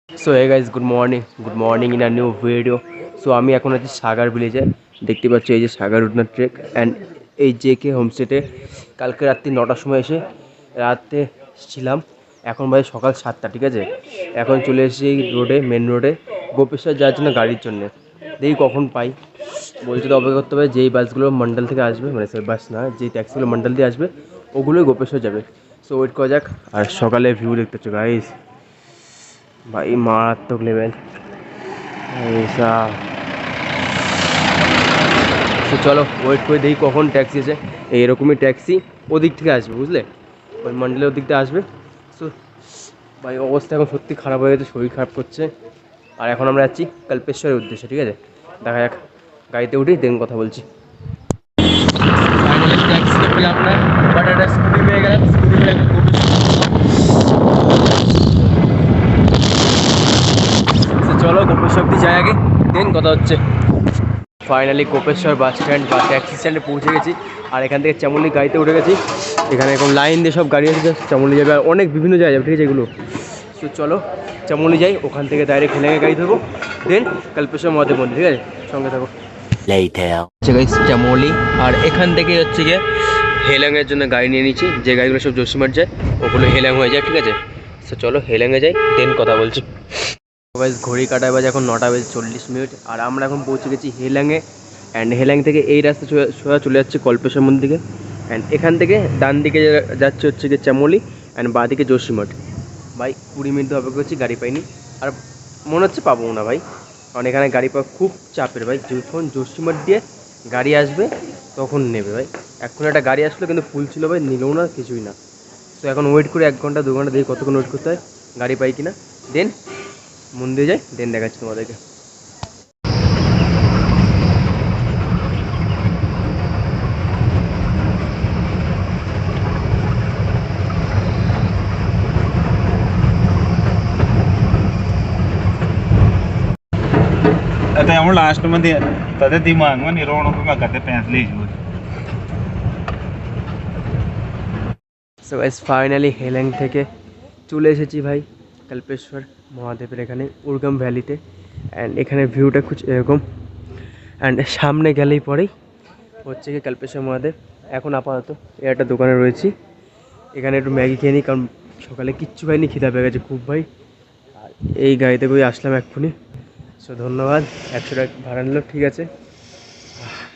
So hey guys good morning in a new video. So আমি এখন আছি সাগার ভিলেজে। দেখতে পাচ্ছি এই যে সাগার উডনার ট্রেক অ্যান্ড এই জেকে হোমস্টেতে কালকে রাত্রি 9টার সময় এসে রাতে ছিলাম। এখন বাজে সকাল 7টা, ঠিক আছে। এখন চলে এসেছি রোডে, মেন রোডে গোপেশ্বর যাওয়ার জন্য গাড়ির জন্যে। দেখি কখন পাই, বলছে তো অপেক্ষা করতে হবে। যেই বাসগুলো মন্ডল থেকে আসবে, মানে সেই বাস না, যেই ট্যাক্সিগুলো মন্ডল দিয়ে আসবে ওগুলোই গোপেশ্বর যাবে। সো ওয়েট করা যাক। আর সকালে ভিউ দেখতে পাচ্ছ গাইস, ভাই মারাত্মক লেভেল এইসা। তো চলো ওয়েট করে দেখি কখন ট্যাক্সি এসে। এইরকমই ট্যাক্সি ওদিক থেকে আসবে, বুঝলে, ওই মন্ডলের ওদিক থেকে আসবে। সো ভাই অবস্থা এখন সত্যি খারাপ হয়ে গেছে, শরীর খারাপ করছে। আর এখন আমরা যাচ্ছি কল্পেশ্বরের উদ্দেশ্যে, ঠিক আছে। দেখা যাক, গাড়িতে উঠি দেন কথা বলছি। ফাইনালি ট্যাক্সি পেলাম না, বাট একটা স্কুটি পেয়ে গেলাম। স্কুটি পেয়ে চলো গোপেশ্বর অব্দি যাই আগে, দেন কথা হচ্ছে। ফাইনালি গোপেশ্বর বাস স্ট্যান্ড বা ট্যাক্সি স্ট্যান্ডে পৌঁছে গেছি। আর এখান থেকে চামুন্ডি গাড়িতে উঠে গেছি। এখানে এখন লাইন দিয়ে সব গাড়ি আছে, চামুন্ডি যাবে। আর অনেক বিভিন্ন জায়গায় যাবে, ঠিক আছে এগুলো। তো চলো চামুন্ডি যাই, ওখান থেকে ডাইরেক্ট হেলেঙ্গে গাড়ি ধরবো, দেন কল্পেশ্বর মহাদেব মন্দির, ঠিক আছে। সঙ্গে থাকো। চামুন্ডি আর এখান থেকে হচ্ছে গিয়ে হেলাংয়ের জন্য গাড়ি নিয়ে নিচ্ছি। যে গাড়িগুলো সব জোশিমাঠ যায় ওগুলো হেলাং হয়ে যায়, ঠিক আছে। তো চলো হেলাঙ্গে যাই, দেন কথা বলছি। ঘড়ি কাটায় বাজে এখন 9:40। আর আমরা এখন পৌঁছে গেছি হেলাঙে। অ্যান্ড হেলাং থেকে এই রাস্তা সোজা চলে যাচ্ছে কল্পেশ্বর মন্দির দিকে। অ্যান্ড এখান থেকে ডান দিকে যাচ্ছে হচ্ছে গিয়ে চামলি, অ্যান্ড বাঁ দিকে জোশীমঠ। ভাই 20 মিনিট অপেক্ষা করছি, গাড়ি পাইনি। আর মনে হচ্ছে পাবো না ভাই, কারণ এখানে গাড়ি পাওয়া খুব চাপের ভাই। যখন জোশীমঠ দিয়ে গাড়ি আসবে তখন নেবে ভাই। এখন একটা গাড়ি আসলো কিন্তু ফুল ছিল ভাই, নিলেও না, কিছুই না। তো এখন ওয়েট করে 1 ঘন্টা 2 ঘন্টা দেখি কতক্ষণ ওয়েট করতে হয়, গাড়ি পাই কিনা। দেন মন্দিরে যাই, দেন দেখাচ্ছি তোমাদেরকে। आता एवढं लास्टमध्ये त्याच्या दिमाग मग निर्वणूक करते pencil so guys finally Helang থেকে চলে এসেছি ভাই কল্পেশ্বর মহাদেবের এখানে উর্গম ভ্যালিতে। অ্যান্ড এখানে ভিউটা খুব এরকম। অ্যান্ড সামনে গেলেই পরেই হচ্ছে কি কল্পেশ্বর মহাদেব। এখন আপাতত এই একটা দোকানে রয়েছি, এখানে একটু ম্যাগি খেয়ে নিই, কারণ সকালে কিচ্ছু খাইনি, খিদা পেয়ে গেছে খুব ভাই। আর এই গাড়িতে করে আসলাম এক্ষুনি। সো ধন্যবাদ, 100 টাকা ভাড়া নিল, ঠিক আছে।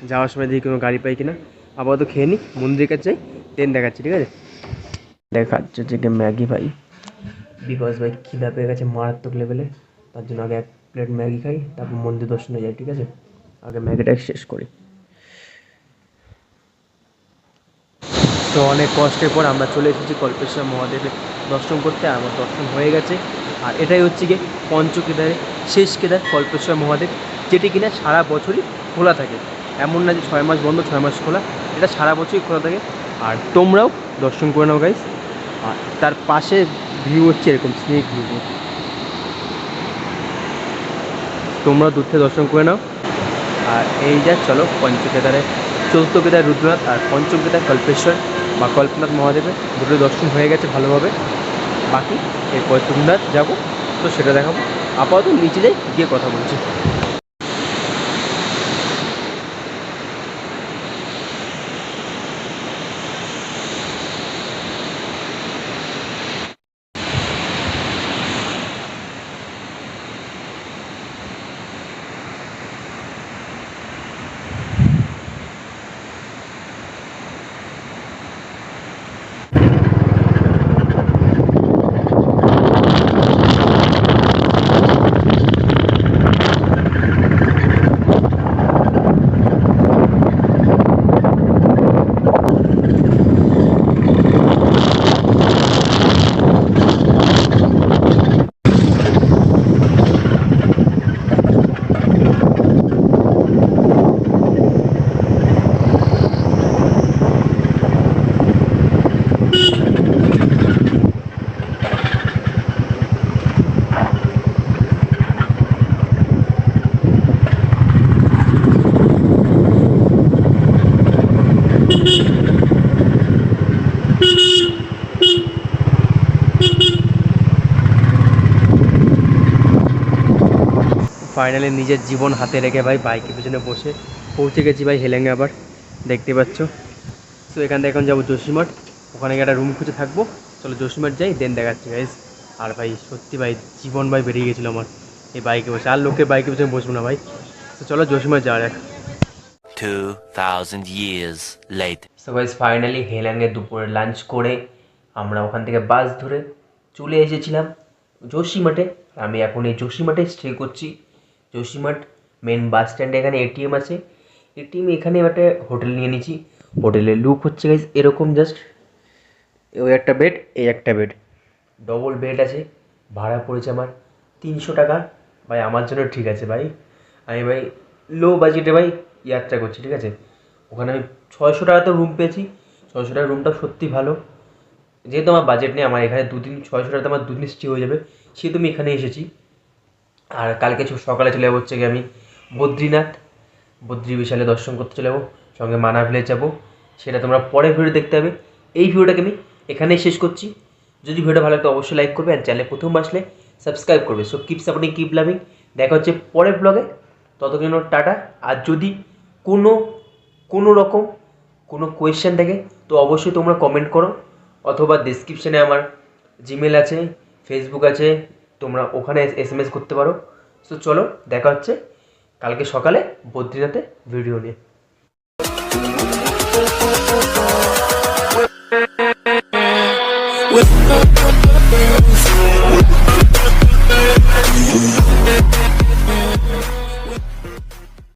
যাওয়ার সময় দেখি কোনো গাড়ি পাই কিনা। আপাতত খেয়ে নিই, মন্দিরের কাছে যাই, ট্রেন দেখাচ্ছি, ঠিক আছে। দেখাচ্ছে যে ম্যাগি ভাই, বিকজ ভাই খিদা পেয়ে গেছে মারাত্মক লেভেলে। তার জন্য আগে 1 প্লেট ম্যাগি খাই, তারপর মন্দির দর্শনে যাই, ঠিক আছে। আগে ম্যাগিটা শেষ করি। তো অনেক কষ্টের পর আমরা চলে এসেছি কল্পেশ্বর মহাদেবের দর্শন করতে। আমার দর্শন হয়ে গেছে। আর এটাই হচ্ছে গিয়ে পঞ্চকেদারের শেষ কেদার কল্পেশ্বর মহাদেব, যেটি কিনা সারা বছরই খোলা থাকে। এমন না যে 6 মাস বন্ধ 6 মাস খোলা, এটা সারা বছরই খোলা থাকে। আর তোমরাও দর্শন করে নাও গাইস। আর তার পাশে ভিউ হচ্ছে এরকম স্নেক ভিউ, তোমরা দূর থেকে দর্শন করে নাও। আর এই যা চলো পঞ্চকেদারে, চতুর্থ কেদার রুদ্রনাথ আর পঞ্চম কেদার কল্পেশ্বর বা কল্পনাথ মহাদেবের দুটো দর্শন হয়ে গেছে ভালোভাবে। বাকি এরপর তুঙ্গনাথ যাবো, তো সেটা দেখাবো। আপাতত নিচে যাই, গিয়ে কথা বলছি। ফাইনালি নিজের জীবন হাতে রেখে ভাই বাইকের পিছনে বসে পৌঁছে গেছি ভাই হেলেঙ্গে। আবার দেখতে পাচ্ছ। তো এখান থেকে এখন যাবো জসিমাঠ, ওখানে গিয়ে একটা রুম খুঁজে থাকবো। চলো জসিমাঠ যাই, দেন দেখাচ্ছি গাইজ। আর ভাই সত্যি ভাই জীবন ভাই বেরিয়ে গেছিলো আমার এই বাইকে বসে, আর লোকের বাইকের পিছনে বসবো না ভাই। তো চলো জসিমাঠ যাওয়া যাক। 2000 years later. So guys finally হেলাঙ্গে দুপুরে লাঞ্চ করে আমরা ওখান থেকে বাস ধরে চলে এসেছিলাম জসিমাঠে। আমি এখন এই জসিমাঠে স্টে করছি। জসিমাঠ মেন বাস স্ট্যান্ডে এখানে এটিএম আছে। এটিএম এখানে একটা হোটেল নিয়ে নিয়েছি। হোটেলের লুক হচ্ছে গাইজ এরকম, জাস্ট ওই একটা বেড, এই একটা বেড, ডবল বেড আছে। ভাড়া পড়েছে আমার 300 টাকা। ভাই আমার জন্য ঠিক আছে ভাই, আমি ভাই লো বাজেটে ভাই যাত্রা করছি, ঠিক আছে। ওখানে আমি 600 টাকাতে রুম পেয়েছি। 600 টাকার রুমটা সত্যি ভালো। যেহেতু আমার বাজেট নেই, আমার এখানে 2 দিন 600 টাকাতে আমার 2 দিন স্টে হয়ে যাবে, সেহেতু আমি এখানে এসেছি। আর কালকে সকালে চলে যাবো হচ্ছে গিয়ে আমি বদ্রীনাথ, বদ্রী বিশালে দর্শন করতে চলে যাবো, সঙ্গে মানা ভিলেজ যাবো। সেটা তোমরা পরের ভিডিও দেখতে হবে। এই ভিডিওটাকে আমি এখানেই শেষ করছি। যদি ভিডিওটা ভালো লাগে তো অবশ্যই লাইক করবে, আর চ্যানেলে প্রথম আসলে সাবস্ক্রাইব করবে। So keep supporting, keep loving. দেখা হচ্ছে পরের ব্লগে, ততক্ষণ টাটা। আর যদি কোনো রকম কোনো কোয়েশ্চেন থাকে তো অবশ্যই তোমরা কমেন্ট করো, অথবা ডেসক্রিপশানে আমার জিমেল আছে, ফেসবুক আছে, তোমরা ওখানে SMS করতে পারো। সো চলো দেখা হচ্ছে কালকে সকালে বদ্রীনাথে ভিডিও নিয়ে।